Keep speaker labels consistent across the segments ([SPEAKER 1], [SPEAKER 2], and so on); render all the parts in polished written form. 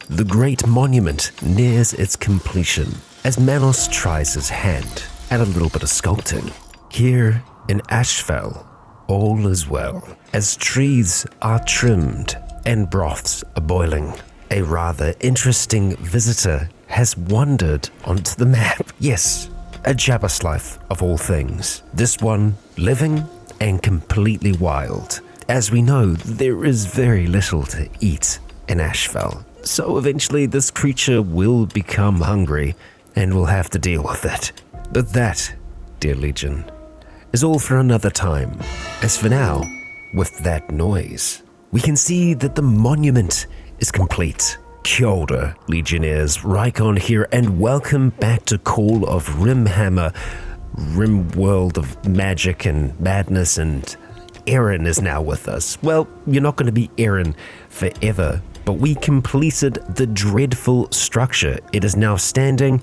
[SPEAKER 1] the great monument nears its completion as Manos tries his hand at a little bit of sculpting. Here in Ashfell, all is well, as trees are trimmed and broths are boiling. A rather interesting visitor has wandered onto the map. Yes, a Jabberslife of all things. This one living and completely wild. As we know, there is very little to eat in Ashfell, so eventually this creature will become hungry and we'll have to deal with it. But that, dear Legion, is all for another time. As for now, with that noise, we can see that the monument is complete. Kia ora, Legionnaires, Rycon here, and welcome back to Call of Rimhammer, RimWorld of magic and madness, and Aaron is now with us. Well, you're not going to be Aaron forever, but we completed the dreadful structure. It is now standing,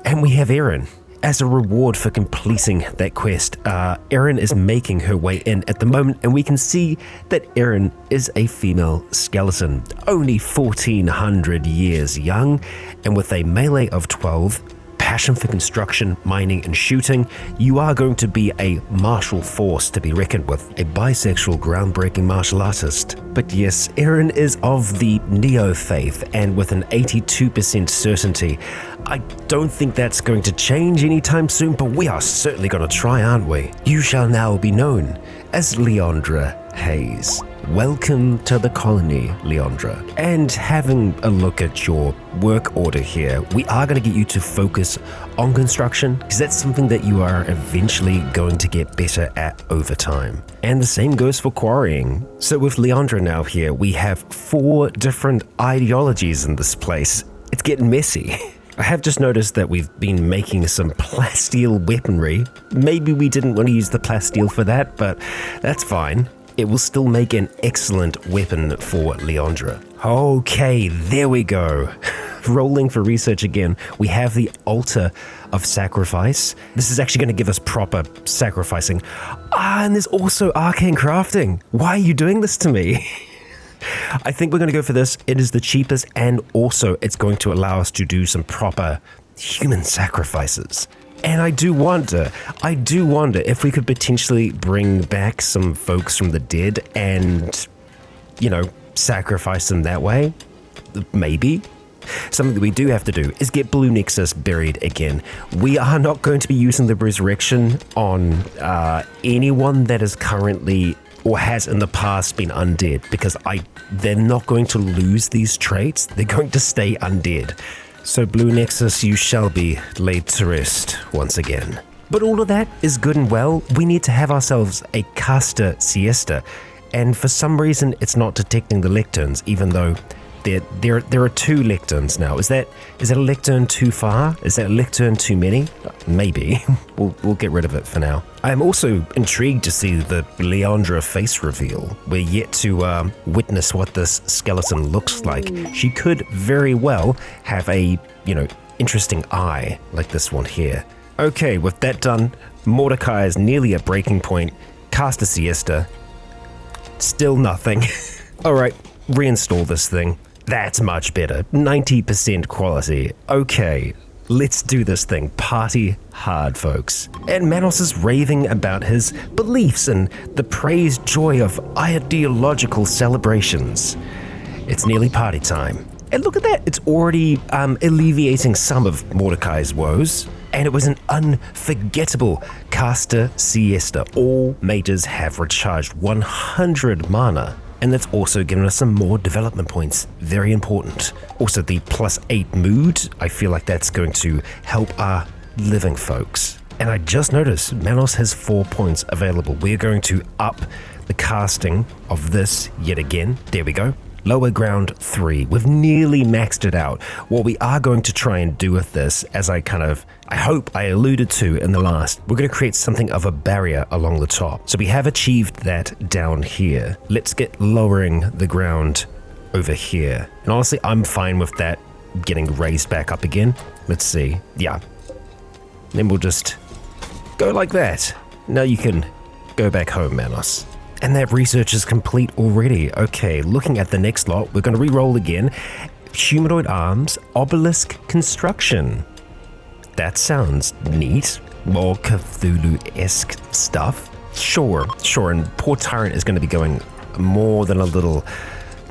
[SPEAKER 1] and we have Aaron. As a reward for completing that quest, Erin is making her way in at the moment, and we can see that Erin is a female skeleton, only 1400 years young, and with a melee of 12, passion for construction, mining, and shooting, you are going to be a martial force to be reckoned with, a bisexual, groundbreaking martial artist. But yes, Erin is of the Neo-faith, and with an 82% certainty, I don't think that's going to change anytime soon, but we are certainly going to try, aren't we? You shall now be known as Leandra Hayes. Welcome to the colony, Leandra. And having a look at your work order here, we are going to get you to focus on construction, because that's something that you are eventually going to get better at over time. And the same goes for quarrying. So with Leandra now here, we have 4 different ideologies in this place. It's getting messy. I have just noticed that we've been making some plasteel weaponry. Maybe we didn't want to use the plasteel for that, but that's fine. It will still make an excellent weapon for Leandra. Okay, there we go. Rolling for research again. We have the Altar of Sacrifice. This is actually going to give us proper sacrificing. And there's also arcane crafting. Why are you doing this to me? I think we're going to go for this. It is the cheapest, and also it's going to allow us to do some proper human sacrifices. And I do wonder if we could potentially bring back some folks from the dead and, sacrifice them that way. Maybe. Something that we do have to do is get Blue Nexus buried again. We are not going to be using the resurrection on anyone that is currently or has in the past been undead, because they're not going to lose these traits. They're going to stay undead. So Blue Nexus, you shall be laid to rest once again. But all of that is good and well. We need to have ourselves a caster siesta, and for some reason it's not detecting the lecterns, even though there are 2 lecterns now. Is that a lectern too far? Is that a lectern too many? Maybe. We'll get rid of it for now. I am also intrigued to see the Leandra face reveal. We're yet to witness what this skeleton looks like. She could very well have a, interesting eye like this one here. Okay, with that done, Mordecai is nearly at breaking point. Cast a siesta. Still nothing. All right, reinstall this thing. That's much better. 90% quality. Okay, let's do this thing. Party hard, folks. And Manos is raving about his beliefs and the praised joy of ideological celebrations. It's nearly party time. And look at that, it's already alleviating some of Mordecai's woes. And it was an unforgettable caster siesta. All mages have recharged 100 mana. And that's also given us some more development points. Very important. Also, the +8 mood, I feel like that's going to help our living folks. And I just noticed Manos has 4 points available. We're going to up the casting of this yet again. There we go. Lower ground 3. We've nearly maxed it out. What we are going to try and do with this, as I hope I alluded to in the last, we're going to create something of a barrier along the top. So we have achieved that down here. Let's get lowering the ground over here. And honestly, I'm fine with that getting raised back up again. Let's see. Yeah. Then we'll just go like that. Now you can go back home, Manos. And that research is complete already. Okay, looking at the next lot, we're going to re-roll again. humanoid arms, obelisk construction. That sounds neat. More Cthulhu-esque stuff. Sure, and poor Tyrant is going to be going more than a little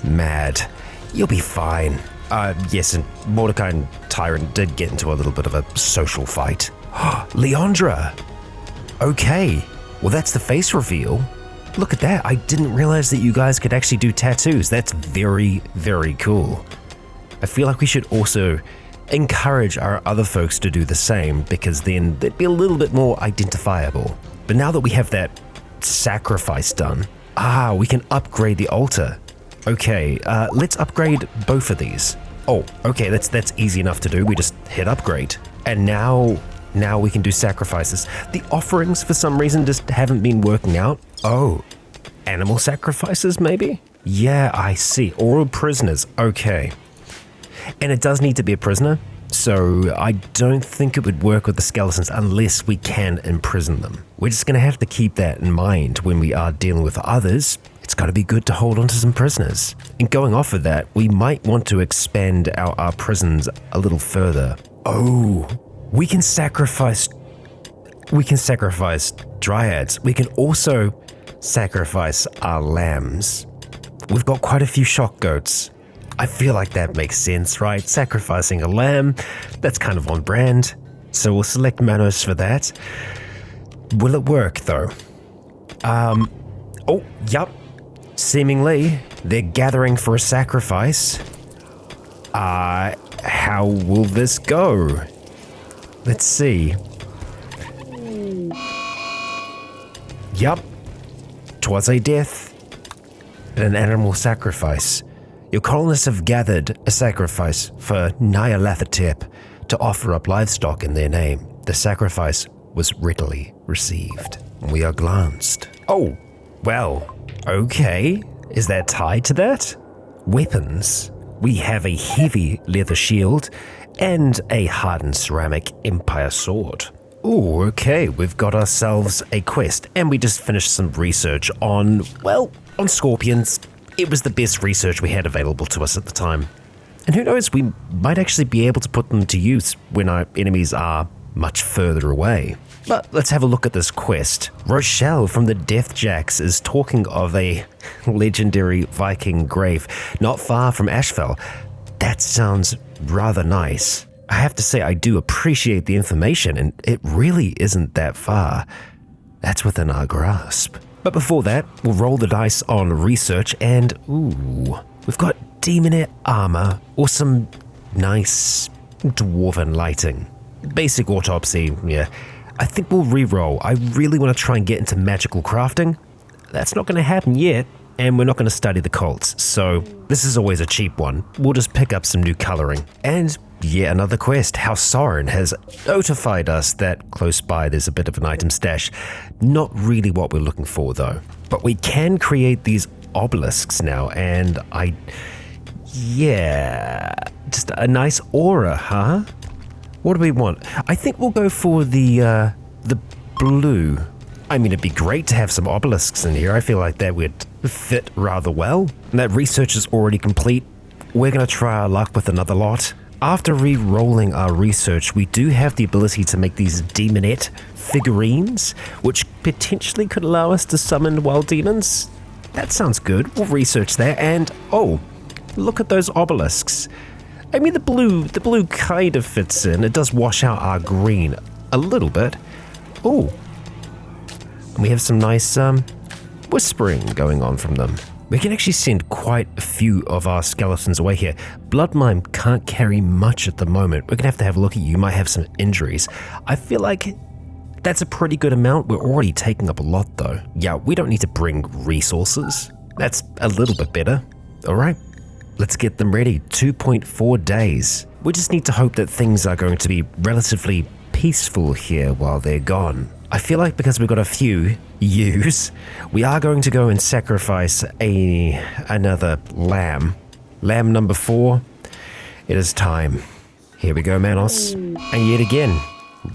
[SPEAKER 1] mad. You'll be fine. Yes, and Mordecai and Tyrant did get into a little bit of a social fight. Leandra! Okay, well that's the face reveal. Look at that, I didn't realize that you guys could actually do tattoos. That's very, very cool. I feel like we should also encourage our other folks to do the same, because then they'd be a little bit more identifiable. But now that we have that sacrifice done, we can upgrade the altar. Okay, let's upgrade both of these. Oh, okay, that's easy enough to do. We just hit upgrade. And now we can do sacrifices. The offerings, for some reason, just haven't been working out. Oh, animal sacrifices, maybe? Yeah, I see. Oral prisoners, okay. And it does need to be a prisoner, so I don't think it would work with the skeletons unless we can imprison them. We're just gonna have to keep that in mind when we are dealing with others. It's gotta be good to hold on to some prisoners. And going off of that, we might want to expand our prisons a little further. Oh, we can sacrifice dryads. We can also sacrifice our lambs. We've got quite a few shock goats. I feel like that makes sense, right? Sacrificing a lamb, that's kind of on brand. So we'll select Manos for that. Will it work though? Oh, yup. Seemingly, they're gathering for a sacrifice. How will this go? Let's see. Yup. 'Twas a death and an animal sacrifice. Your colonists have gathered a sacrifice for Nyarlathotep to offer up livestock in their name. The sacrifice was readily received. We are glanced. Oh, well, okay. Is that tied to that? Weapons. We have a heavy leather shield and a hardened ceramic empire sword. Oh, okay, we've got ourselves a quest, and we just finished some research on scorpions. It was the best research we had available to us at the time. And who knows, we might actually be able to put them to use when our enemies are much further away. But let's have a look at this quest. Rochelle from the Deathjacks is talking of a legendary Viking grave not far from Ashfell. That sounds rather nice. I have to say I do appreciate the information, and it really isn't that far. That's within our grasp. But before that, we'll roll the dice on research and, ooh, we've got demonette armor or some nice dwarven lighting. Basic autopsy, yeah. I think we'll re-roll. I really want to try and get into magical crafting. That's not going to happen yet, and we're not going to study the cults, so this is always a cheap one. We'll just pick up some new coloring. And yet another quest. House Soren has notified us that close by there's a bit of an item stash. Not really what we're looking for though. But we can create these obelisks now, and just a nice aura, huh? What do we want? I think we'll go for the blue. I mean, it'd be great to have some obelisks in here. I feel like that would fit rather well. And that research is already complete. We're gonna try our luck with another lot. After re-rolling our research, we do have the ability to make these demonette figurines, which potentially could allow us to summon wild demons. That sounds good. We'll research that. And oh, look at those obelisks. I mean, the blue kind of fits in. It does wash out our green a little bit. Oh, we have some nice whispering going on from them. We can actually send quite a few of our skeletons away here. Blood Mime can't carry much at the moment. We're gonna have to have a look at you. You might have some injuries. I feel like that's a pretty good amount. We're already taking up a lot though. Yeah, we don't need to bring resources. That's a little bit better. All right, let's get them ready. 2.4 days. We just need to hope that things are going to be relatively peaceful here while they're gone. I feel like because we've got a few ewes, we are going to go and sacrifice another lamb. Lamb number 4, it is time. Here we go, Manos. And yet again,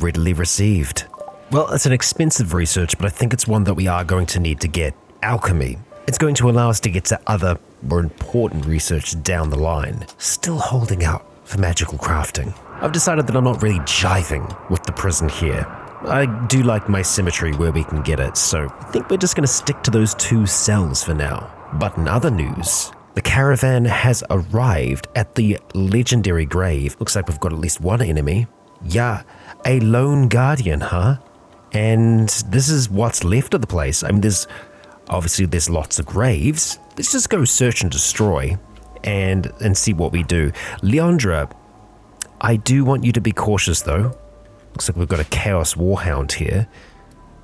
[SPEAKER 1] readily received. Well, it's an expensive research, but I think it's one that we are going to need to get. Alchemy. It's going to allow us to get to other more important research down the line. Still holding out for magical crafting. I've decided that I'm not really jiving with the prison here. I do like my symmetry where we can get it, so I think we're just going to stick to those 2 cells for now. But in other news, the caravan has arrived at the legendary grave. Looks like we've got at least 1 enemy. Yeah, a lone guardian, huh? And this is what's left of the place. I mean, there's lots of graves. Let's just go search and destroy and see what we do. Leandra, I do want you to be cautious though. Looks like we've got a Chaos Warhound here.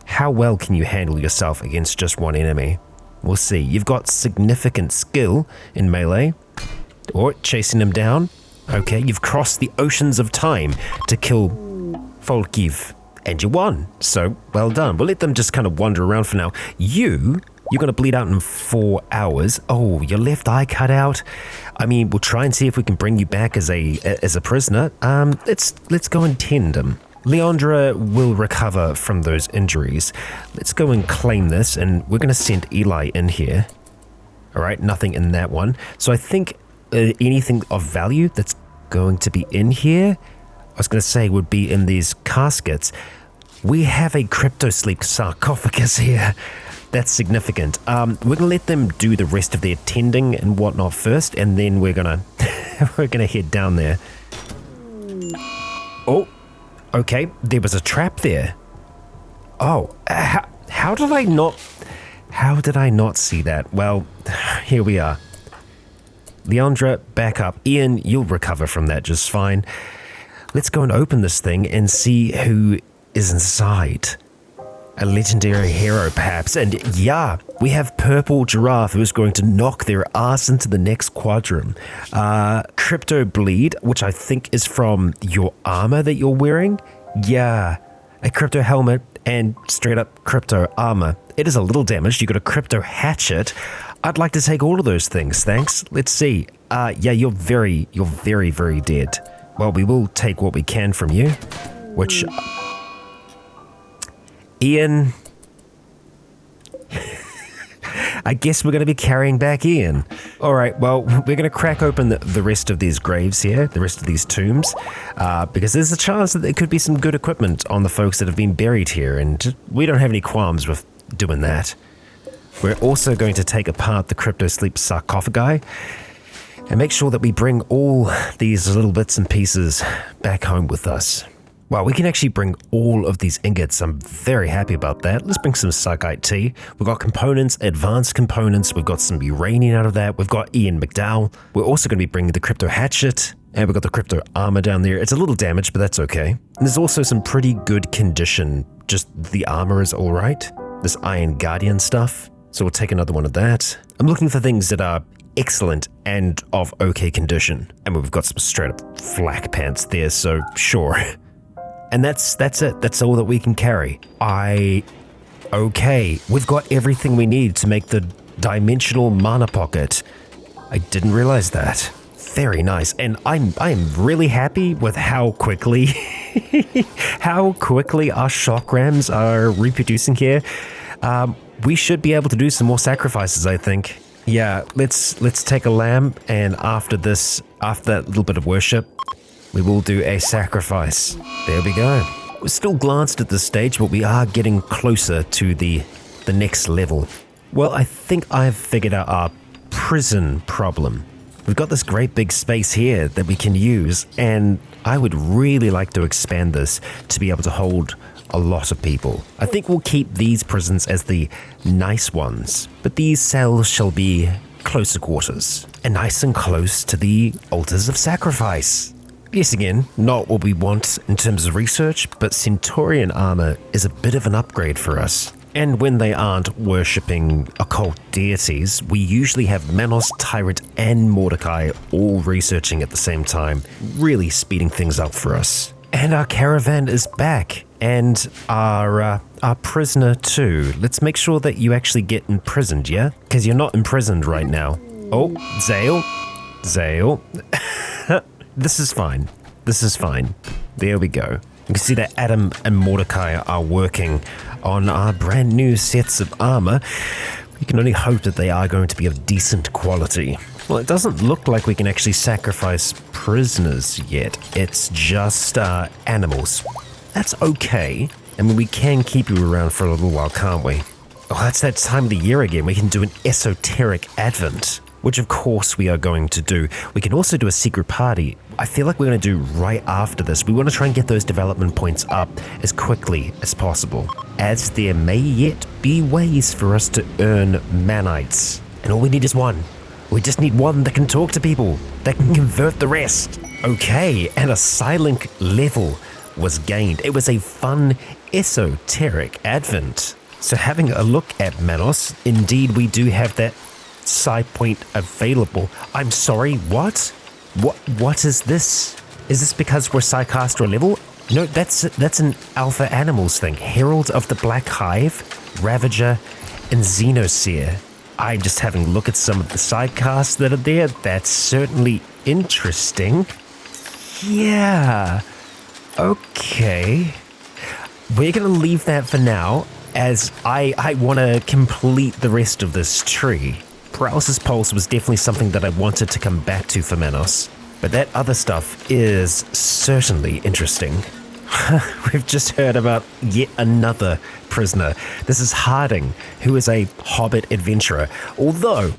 [SPEAKER 1] How well can you handle yourself against just 1 enemy? We'll see. You've got significant skill in melee. Or chasing him down. Okay, you've crossed the oceans of time to kill Folkiv. And you won. So, well done. We'll let them just kind of wander around for now. You're going to bleed out in 4 hours. Oh, your left eye cut out. I mean, we'll try and see if we can bring you back as a prisoner. Let's go and tend him. Leandra will recover from those injuries. Let's go and claim this, and we're going to send Eli in here. All right, nothing in that one. So I think anything of value that's going to be in here, I was going to say, would be in these caskets. We have a crypto-sleep sarcophagus here. That's significant. We're going to let them do the rest of their tending and whatnot first, and then we're going to head down there. Oh, okay. There was a trap there. Oh, how did I not see that? Well, here we are. Leandra, back up. Ian, you'll recover from that just fine. Let's go and open this thing and see who is inside. A legendary hero, perhaps. And yeah, we have Purple Giraffe, who is going to knock their ass into the next quadrant. Crypto Bleed, which I think is from your armor that you're wearing. Yeah, a crypto helmet and straight up crypto armor. It is a little damaged. You got a crypto hatchet. I'd like to take all of those things, thanks. Let's see. Yeah, you're very, very dead. Well, we will take what we can from you, which... Ian, I guess we're going to be carrying back Ian. All right, well, we're going to crack open the rest of these graves here, the rest of these tombs, because there's a chance that there could be some good equipment on the folks that have been buried here, and we don't have any qualms with doing that. We're also going to take apart the Crypto Sleep sarcophagi and make sure that we bring all these little bits and pieces back home with us. Wow, we can actually bring all of these ingots. I'm very happy about that. Let's bring some Sarkite tea. We've got components, advanced components. We've got some uranium out of that. We've got Ian McDowell. We're also going to be bringing the crypto hatchet. And we've got the crypto armor down there. It's a little damaged, but that's okay. And there's also some pretty good condition. Just the armor is all right. This Iron Guardian stuff. So we'll take another one of that. I'm looking for things that are excellent and of okay condition. And we've got some straight up flak pants there, so sure. And that's it. That's all that we can carry. Okay, we've got everything we need to make the dimensional mana pocket. I didn't realize that. Very nice. And I'm really happy with how quickly our shock rams are reproducing here. We should be able to do some more sacrifices, I think. Yeah, let's take a lamb, and after that little bit of worship, we will do a sacrifice. There we go. We're still glanced at this stage, but we are getting closer to the next level. Well, I think I've figured out our prison problem. We've got this great big space here that we can use, and I would really like to expand this to be able to hold a lot of people. I think we'll keep these prisons as the nice ones, but these cells shall be closer quarters, and nice and close to the altars of sacrifice. Yes, again, not what we want in terms of research, but Centaurian armor is a bit of an upgrade for us. And when they aren't worshipping occult deities, we usually have Manos, Tyrant, and Mordecai all researching at the same time, really speeding things up for us. And our caravan is back, and our prisoner too. Let's make sure that you actually get imprisoned, yeah? Because you're not imprisoned right now. Oh, Zale. This is fine. There we go. You can see that Adam and Mordecai are working on our brand new sets of armor. You can only hope that they are going to be of decent quality. Well, it doesn't look like we can actually sacrifice prisoners yet. It's just animals. That's okay. I mean, we can keep you around for a little while, can't we? Oh, that's that time of the year again. We can do an esoteric advent, which of course we are going to do. We can also do a secret party. I feel like we're going to do right after this. We want to try and get those development points up as quickly as possible, as there may yet be ways for us to earn manites. And all we need is one. We just need one that can talk to people, that can convert the rest. Okay, and a silent level was gained. It was a fun, esoteric advent. So having a look at Manos, indeed we do have that side point available. I'm sorry, what? What is this? Is this because we're Psychastra level? No, that's an Alpha Animals thing. Herald of the Black Hive, Ravager, and Xenoseer. I'm just having a look at some of the sidecasts that are there. That's certainly interesting. Yeah. Okay. We're going to leave that for now, as I want to complete the rest of this tree. Paralysis Pulse was definitely something that I wanted to come back to for Manos, but that other stuff is certainly interesting. We've just heard about yet another prisoner. This is Harding, who is a hobbit adventurer. Although,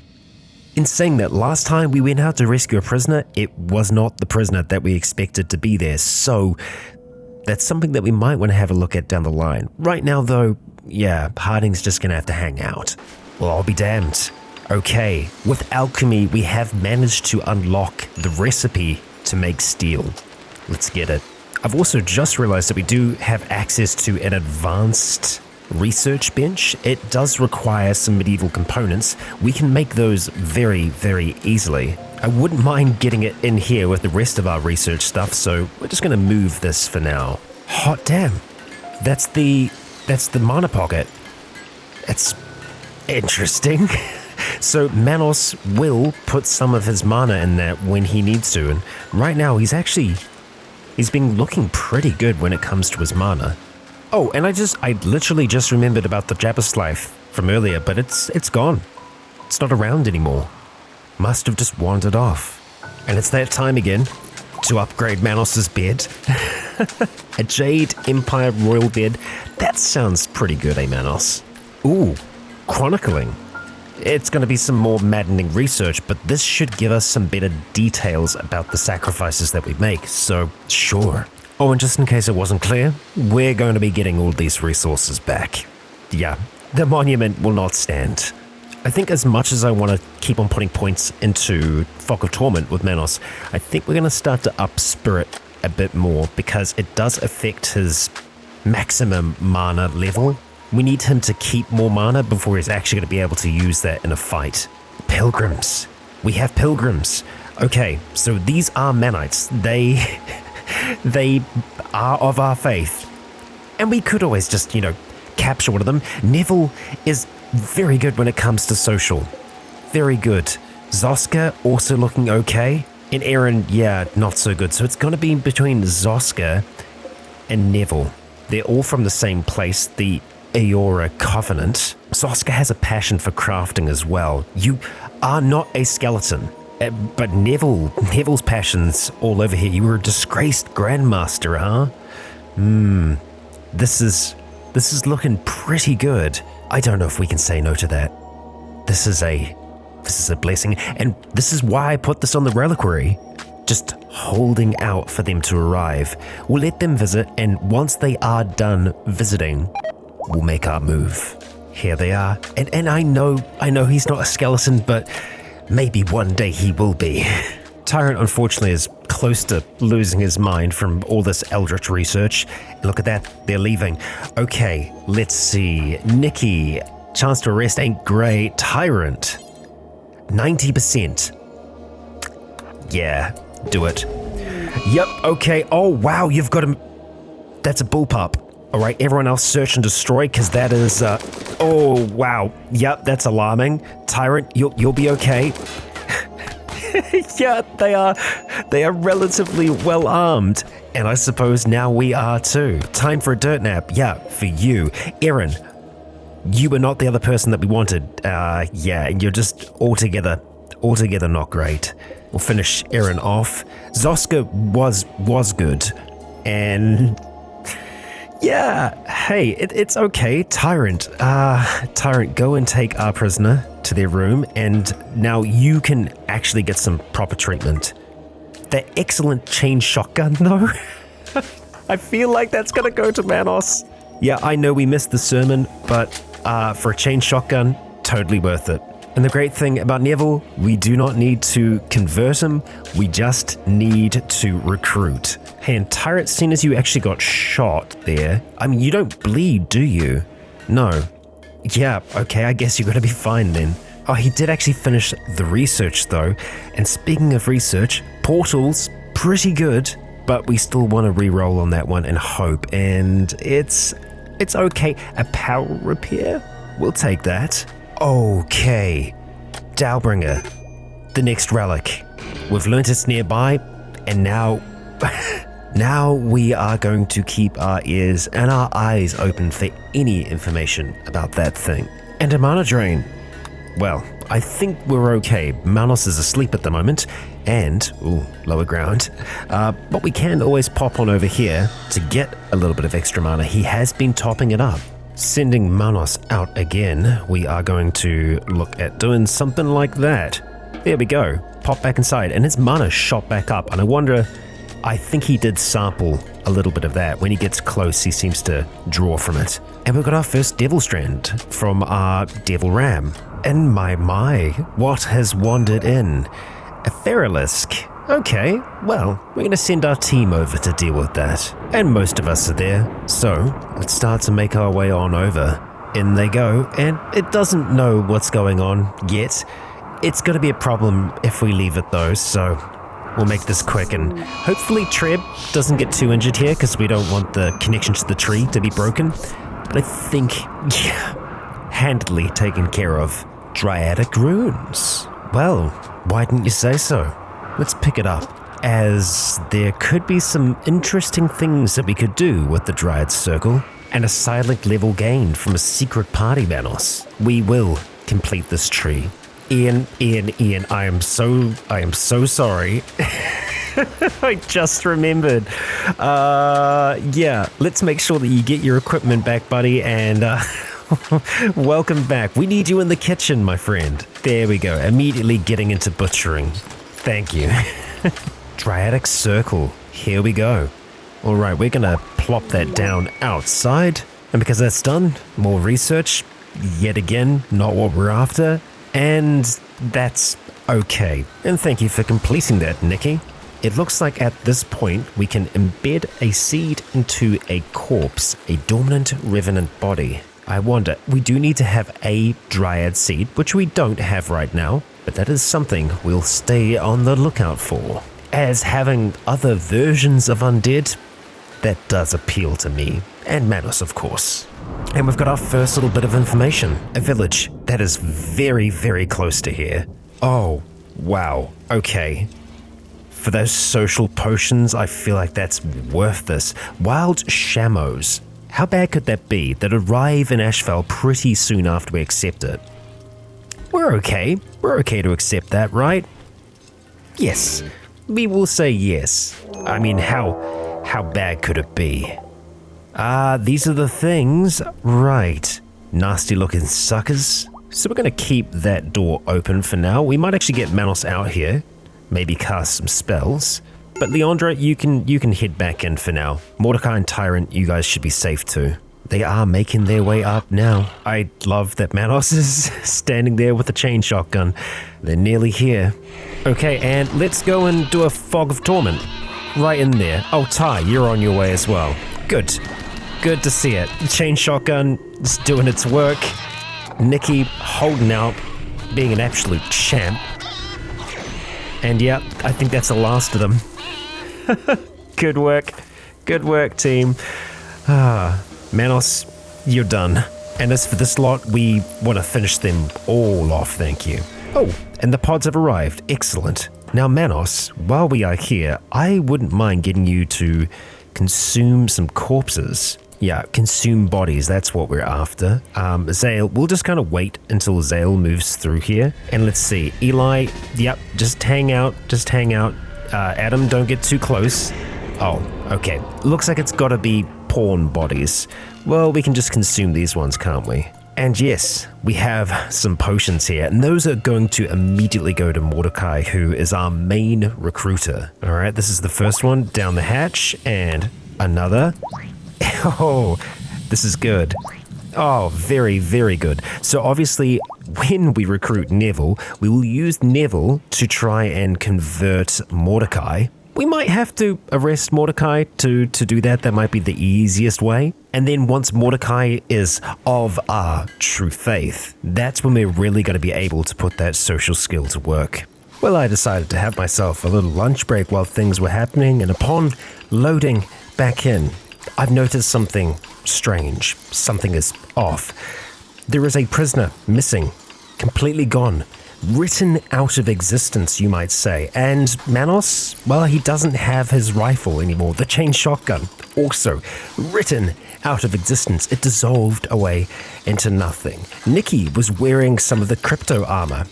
[SPEAKER 1] in saying that, last time we went out to rescue a prisoner, it was not the prisoner that we expected to be there, so that's something that we might want to have a look at down the line. Right now, though, yeah, Harding's just going to have to hang out. Well, I'll be damned. Okay, with alchemy, we have managed to unlock the recipe to make steel. Let's get it. I've also just realized that we do have access to an advanced research bench. It does require some medieval components. We can make those very, very easily. I wouldn't mind getting it in here with the rest of our research stuff, so we're just going to move this for now. Hot damn. That's the mana pocket. It's interesting. So Manos will put some of his mana in that when he needs to, and right now he's been looking pretty good when it comes to his mana. Oh, and I literally just remembered about the Jabberslife from earlier, but it's gone. It's not around anymore. Must have just wandered off. And it's that time again to upgrade Manos's bed. A Jade Empire Royal bed. That sounds pretty good, eh, Manos? Ooh, chronicling. It's going to be some more maddening research, but this should give us some better details about the sacrifices that we make, so sure. Oh, and just in case it wasn't clear, we're going to be getting all these resources back. Yeah, the monument will not stand. I think as much as I want to keep on putting points into Fog of Torment with Manos, I think we're going to start to up Spirit a bit more, because it does affect his maximum mana level. We need him to keep more mana before he's actually going to be able to use that in a fight. Pilgrims. We have pilgrims. Okay, so these are manites. They are of our faith. And we could always just, capture one of them. Neville is very good when it comes to social. Very good. Zoska also looking okay. And Aaron, yeah, not so good. So it's going to be between Zoska and Neville. They're all from the same place, the Eora Covenant. Zoska has a passion for crafting as well. You are not a skeleton. But Neville's passion's all over here. You were a disgraced Grandmaster, huh? This is looking pretty good. I don't know if we can say no to that. This is a blessing, and this is why I put this on the reliquary. Just holding out for them to arrive. We'll let them visit, and once they are done visiting, we'll make our move. Here they are. And I know he's not a skeleton, but maybe one day he will be. Tyrant, unfortunately, is close to losing his mind from all this Eldritch research. Look at that, they're leaving. Okay, let's see. Nikki, chance to arrest ain't great. Tyrant, 90%. Yeah, do it. Yep, okay. Oh, wow, you've got him. That's a bullpup. All right, everyone else search and destroy, because that is, oh, wow. Yep, that's alarming. Tyrant, you'll be okay. Yeah, they are relatively well armed. And I suppose now we are too. Time for a dirt nap. Yeah, for you. Aaron, you were not the other person that we wanted. Yeah, you're just altogether not great. We'll finish Aaron off. Zoska was good. And yeah, hey, it's okay. Tyrant, go and take our prisoner to their room, and now you can actually get some proper treatment. That excellent chain shotgun, though. I feel like that's gonna go to Manos. Yeah, I know we missed the sermon, but for a chain shotgun, totally worth it. And the great thing about Neville, we do not need to convert him, we just need to recruit. Hey, and Tyrant, seeing as you actually got shot there, I mean, you don't bleed, do you? No. Yeah, okay, I guess you're gonna be fine then. Oh, he did actually finish the research though, and speaking of research, portals, pretty good, but we still want to re-roll on that one and hope, and it's okay. A power repair? We'll take that. Okay, Dowbringer, the next relic. We've learnt it's nearby, and now we are going to keep our ears and our eyes open for any information about that thing. And a mana drain. Well, I think we're okay. Manos is asleep at the moment, and, lower ground. But we can always pop on over here to get a little bit of extra mana. He has been topping it up. Sending Manos out again, we are going to look at doing something like that. There we go. Pop back inside, and his mana shot back up, and I think he did sample a little bit of that. When he gets close, he seems to draw from it. And we've got our first Devil Strand from our Devil Ram. And my, what has wandered in? A Theralisk. Okay, well, we're going to send our team over to deal with that. And most of us are there, so let's start to make our way on over. In they go, and it doesn't know what's going on yet. It's going to be a problem if we leave it though, so we'll make this quick, and hopefully Treb doesn't get too injured here because we don't want the connection to the tree to be broken. But I think, yeah, handily taken care of. Dryadic runes. Well, why didn't you say so? Let's pick it up, as there could be some interesting things that we could do with the Dryad Circle, and a silent level gained from a secret party Manos. We will complete this tree. Ian, I am so sorry. I just remembered. Yeah, let's make sure that you get your equipment back, buddy, and welcome back. We need you in the kitchen, my friend. There we go, immediately getting into butchering. Thank you. Dryadic Circle, here we go. All right, we're gonna plop that down outside, and because that's done, more research, yet again, not what we're after. And that's okay. And thank you for completing that, Nikki. It looks like at this point we can embed a seed into a corpse, a dormant revenant body. I wonder, we do need to have a dryad seed, which we don't have right now, but that is something we'll stay on the lookout for. As having other versions of undead, that does appeal to me, and Manos of course. And we've got our first little bit of information. A village that is very, very close to here. Oh, wow. Okay. For those social potions, I feel like that's worth this. Wild shamos. How bad could that be? That arrive in Ashfell pretty soon after we accept it. We're okay. We're okay to accept that, right? Yes. We will say yes. I mean, how bad could it be? These are the things. Right. Nasty looking suckers. So we're going to keep that door open for now. We might actually get Manos out here. Maybe cast some spells. But Leandra, you can head back in for now. Mordecai and Tyrant, you guys should be safe too. They are making their way up now. I love that Manos is standing there with a chain shotgun. They're nearly here. Okay, and let's go and do a Fog of Torment. Right in there. Oh, Ty, you're on your way as well. Good. Good to see it. Chain shotgun is doing its work. Nikki holding out, being an absolute champ. And yeah, I think that's the last of them. Good work. Good work, team. Manos, you're done. And as for this lot, we want to finish them all off, thank you. Oh, and the pods have arrived. Excellent. Now, Manos, while we are here, I wouldn't mind getting you to consume some corpses. Yeah, consume bodies, that's what we're after. Zale, we'll just kind of wait until Zale moves through here. And let's see, Eli, yep, just hang out. Adam, don't get too close. Oh, okay. Looks like it's gotta be pawn bodies. Well, we can just consume these ones, can't we? And yes, we have some potions here, and those are going to immediately go to Mordecai, who is our main recruiter. All right, this is the first one down the hatch, and another. Oh, this is good. Oh, very, very good. So obviously, when we recruit Neville, we will use Neville to try and convert Mordecai. We might have to arrest Mordecai to do that. That might be the easiest way. And then once Mordecai is of our true faith, that's when we're really going to be able to put that social skill to work. Well, I decided to have myself a little lunch break while things were happening, and upon loading back in, I've noticed something strange. Something is off. There is a prisoner missing, completely gone. Written out of existence, you might say. And Manos, well, he doesn't have his rifle anymore, the chain shotgun. Also, written out of existence, it dissolved away into nothing. Nikki was wearing some of the crypto armor.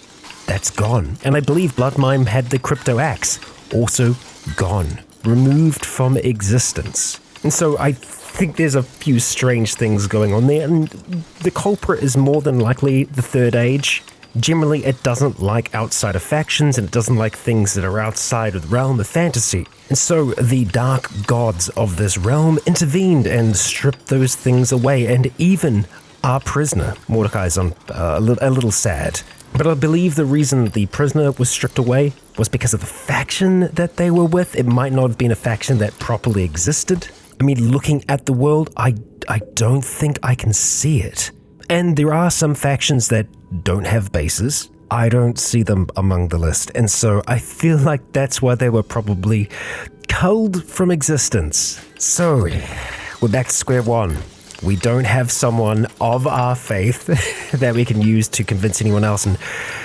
[SPEAKER 1] That's gone. And I believe Bloodmime had the crypto axe. Also gone. Removed from existence. And so I think there's a few strange things going on there, and the culprit is more than likely the Third Age. Generally, it doesn't like outsider factions, and it doesn't like things that are outside of the realm of fantasy. And so the dark gods of this realm intervened and stripped those things away, and even our prisoner, Mordecai's a little sad. But I believe the reason the prisoner was stripped away was because of the faction that they were with. It might not have been a faction that properly existed. I mean, looking at the world, I don't think I can see it. And there are some factions that don't have bases. I don't see them among the list. And so I feel like that's why they were probably culled from existence. So we're back to square one. We don't have someone of our faith that we can use to convince anyone else. And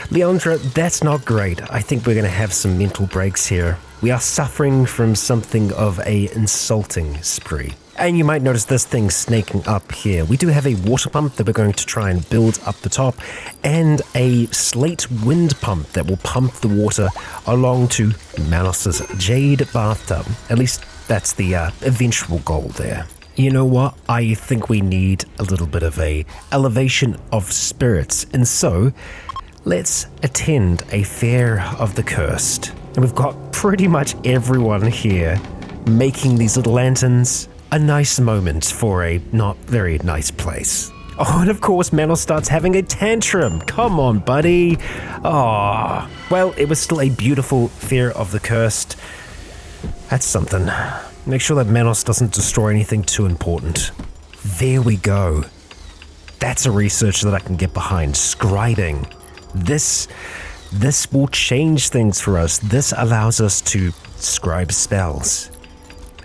[SPEAKER 1] Leandra, that's not great. I think we're going to have some mental breaks here. We are suffering from something of a insulting spree. And you might notice this thing snaking up here. We do have a water pump that we're going to try and build up the top, and a slate wind pump that will pump the water along to Manos's jade bathtub. At least that's the eventual goal there. You know what? I think we need a little bit of a elevation of spirits, and so let's attend a fair of the cursed. And we've got pretty much everyone here making these little lanterns. A nice moment for a not very nice place. Oh, and of course Manos starts having a tantrum. Come on, buddy. Oh, well, it was still a beautiful fair of the cursed. That's something. Make sure that Manos doesn't destroy anything too important. There we go. That's a research that I can get behind. Scribing. This will change things for us. This allows us to scribe spells.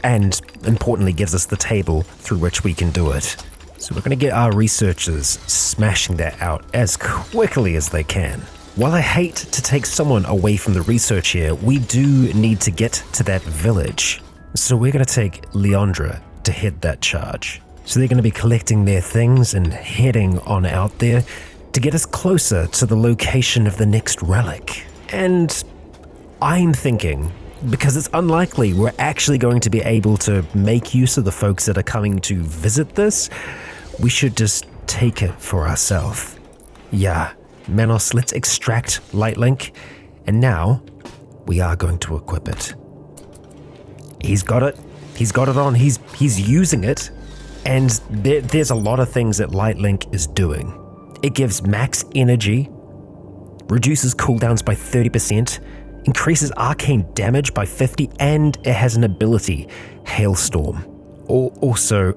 [SPEAKER 1] And importantly gives us the table through which we can do it. So we're going to get our researchers smashing that out as quickly as they can. While I hate to take someone away from the research here, we do need to get to that village. So we're going to take Leandra to head that charge. So they're going to be collecting their things and heading on out there to get us closer to the location of the next relic. And I'm thinking, because it's unlikely we're actually going to be able to make use of the folks that are coming to visit this, we should just take it for ourselves. Yeah, Manos, let's extract Lightlink, and now we are going to equip it. He's got it. He's got it on. He's using it, and there's a lot of things that Lightlink is doing. It gives max energy, reduces cooldowns by 30%, increases arcane damage by 50, and it has an ability, Hailstorm. Also,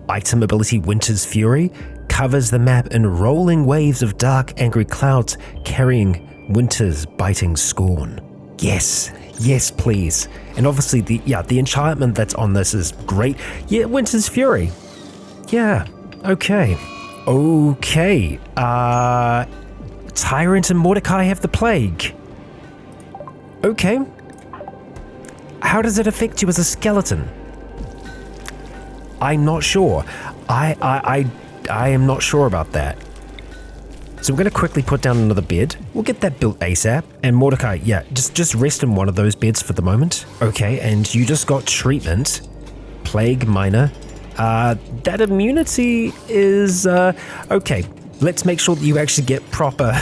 [SPEAKER 1] item ability Winter's Fury covers the map in rolling waves of dark, angry clouds carrying Winter's biting scorn. Yes, please. And obviously, the enchantment that's on this is great. Yeah, Winter's Fury. Yeah, okay. Tyrant and Mordecai have the plague. Okay. How does it affect you as a skeleton? I'm not sure. I am not sure about that. So we're going to quickly put down another bed. We'll get that built ASAP. And Mordecai, yeah, just rest in one of those beds for the moment. Okay, and you just got treatment. Plague minor. That immunity is, okay. Let's make sure that you actually get proper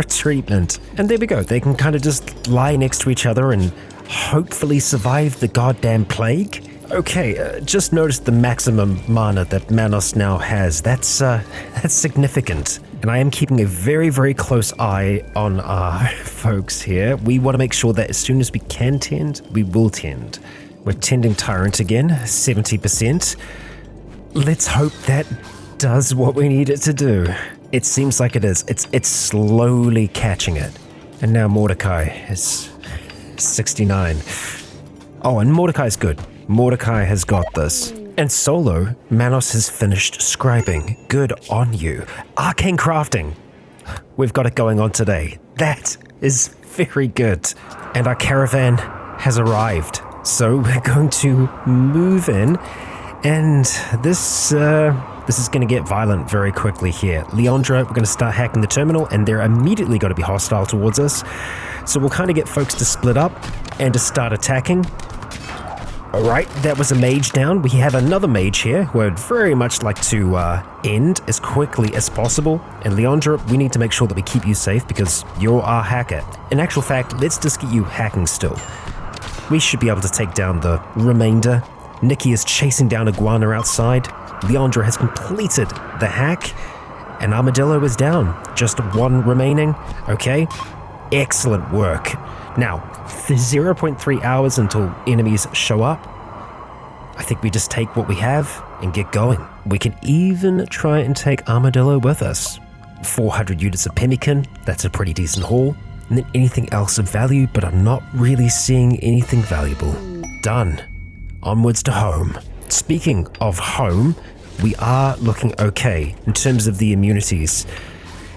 [SPEAKER 1] treatment. And there we go. They can kind of just lie next to each other and hopefully survive the goddamn plague. Okay, just notice the maximum mana that Manos now has. That's significant. And I am keeping a very, very close eye on our folks here. We want to make sure that as soon as we can tend, we will tend. We're tending Tyrant again, 70%. Let's hope that does what we need it to do. It seems like it is. It's slowly catching it. And now Mordecai is 69. Oh, and Mordecai's good. Mordecai has got this. And solo, Manos has finished scribing. Good on you. Arcane crafting. We've got it going on today. That is very good. And our caravan has arrived. So we're going to move in. And this is going to get violent very quickly here. Leandra, we're going to start hacking the terminal, and they're immediately going to be hostile towards us. So we'll kind of get folks to split up and to start attacking. Alright, that was a mage down. We have another mage here who I'd very much like to end as quickly as possible. And Leandra, we need to make sure that we keep you safe because you're our hacker. In actual fact, let's just get you hacking still. We should be able to take down the remainder. Nikki is chasing down Iguana outside. Leandra has completed the hack. And Armadillo is down. Just one remaining. Okay. Excellent work. Now, for 0.3 hours until enemies show up, I think we just take what we have and get going. We can even try and take Armadillo with us. 400 units of pemmican, that's a pretty decent haul. And then anything else of value, but I'm not really seeing anything valuable. Done. Onwards to home. Speaking of home, we are looking okay in terms of the immunities.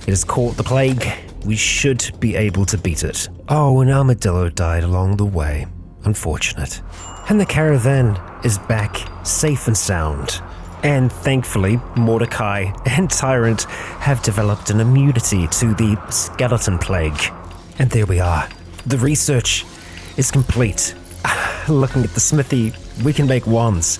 [SPEAKER 1] It has caught the plague. We should be able to beat it. Oh, an armadillo died along the way. Unfortunate. And the caravan is back safe and sound. And thankfully, Mordecai and Tyrant have developed an immunity to the skeleton plague. And there we are. The research is complete. Looking at the smithy, we can make wands.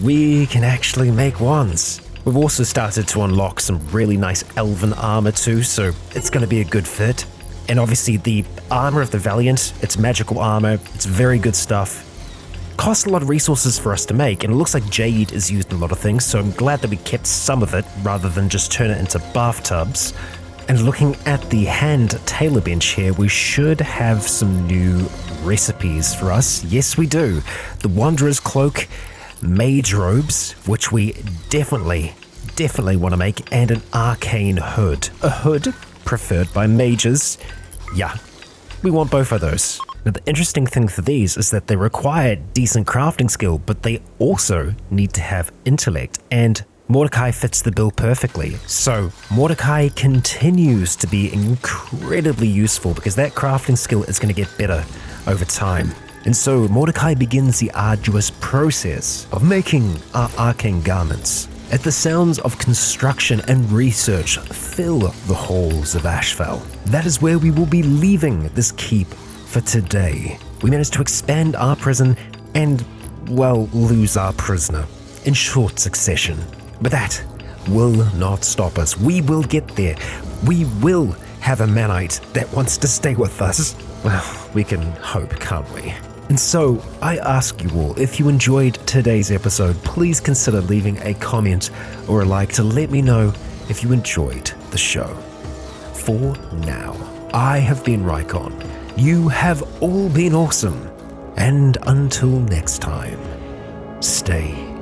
[SPEAKER 1] We can actually make wands. We've also started to unlock some really nice elven armor too, so it's going to be a good fit. And obviously the armor of the Valiant, it's magical armor, it's very good stuff. Costs a lot of resources for us to make, and it looks like jade is used in a lot of things, so I'm glad that we kept some of it rather than just turn it into bathtubs. And looking at the hand tailor bench here, we should have some new recipes for us. Yes, we do. The Wanderer's Cloak, mage robes, which we definitely want to make, and an arcane hood. A hood preferred by mages. Yeah, we want both of those. Now, the interesting thing for these is that they require decent crafting skill, but they also need to have intellect, and Mordecai fits the bill perfectly. So Mordecai continues to be incredibly useful because that crafting skill is going to get better over time. And so Mordecai begins the arduous process of making our arcane garments. As the sounds of construction and research fill the halls of Ashfell, that is where we will be leaving this keep for today. We managed to expand our prison and, well, lose our prisoner in short succession. But that will not stop us. We will get there. We will have a manite that wants to stay with us. Well, we can hope, can't we? And so, I ask you all, if you enjoyed today's episode, please consider leaving a comment or a like to let me know if you enjoyed the show. For now, I have been Rycon. You have all been awesome. And until next time, stay